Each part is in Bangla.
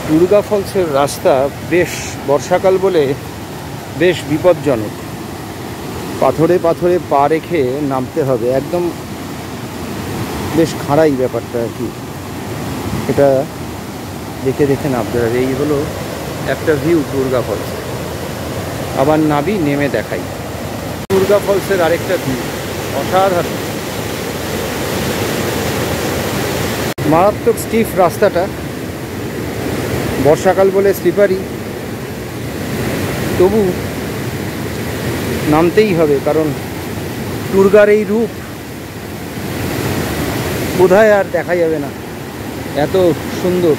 দুর্গা ফলসের রাস্তা বেশ বর্ষাকাল বলে বেশ বিপজ্জনক। পাথরে পাথরে পা রেখে নামতে হবে, একদম বেশ খাড়াই ব্যাপারটা আর কি। এটা দেখে দেখে নামতে হবে। এই হলো একটা ভিউ দুর্গা ফলস। আবার নাবি, নেমে দেখাই দুর্গা ফলসের আরেকটা ভিউ। অসাধারণ, মারাত্মক স্টিফ রাস্তাটা, বর্ষাকাল বলে স্লিপারি, তবু নামতেই হবে, কারণ দুর্গার এই রূপ বোধহয় আর দেখা যাবে না, এত সুন্দর।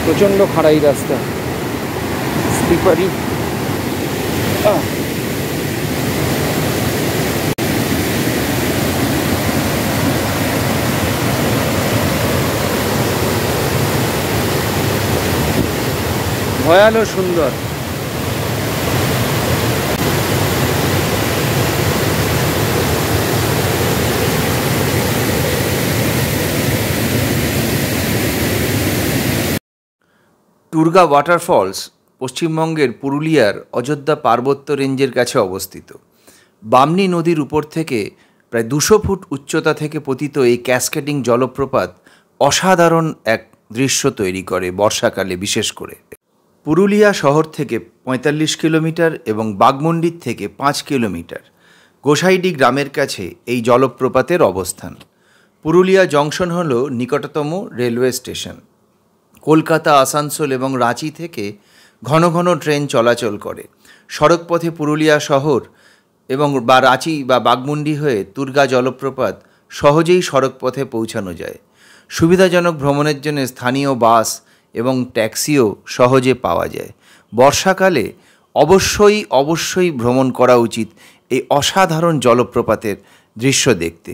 প্রচণ্ড খাড়াই রাস্তা, স্লিপারি। ভয়ানক সুন্দর। দুর্গা ওয়াটারফলস পশ্চিমবঙ্গের পুরুলিয়ার অযোধ্যা পার্বত্য রেঞ্জের কাছে অবস্থিত। বামনী নদীর উপর থেকে প্রায় 200 ফুট উচ্চতা থেকে পতিত এই ক্যাসকেডিং জলপ্রপাত অসাধারণ এক দৃশ্য তৈরি করে বর্ষাকালে বিশেষ করে। পুরুলিয়া শহর থেকে 45 কিলোমিটার এবং বাঘমুন্ডির থেকে 5 কিলোমিটার গোসাইডি গ্রামের কাছে এই জলপ্রপাতের অবস্থান। পুরুলিয়া জংশন হল নিকটতম রেলওয়ে স্টেশন। কলকাতা, আসানসোল এবং রাঁচি থেকে ঘন ঘন ট্রেন চলাচল করে। সড়কপথে পুরুলিয়া শহর এবং রাঁচি বা বাঘমুন্ডি হয়ে দুর্গা জলপ্রপাত সহজেই সড়কপথে পৌঁছানো যায়। সুবিধাজনক ভ্রমণের জন্য স্থানীয় বাস এবং ট্যাক্সিও সহজে পাওয়া যায়। বর্ষাকালে অবশ্যই ভ্রমণ করা উচিত এই অসাধারণ জলপ্রপাতের দৃশ্য দেখতে।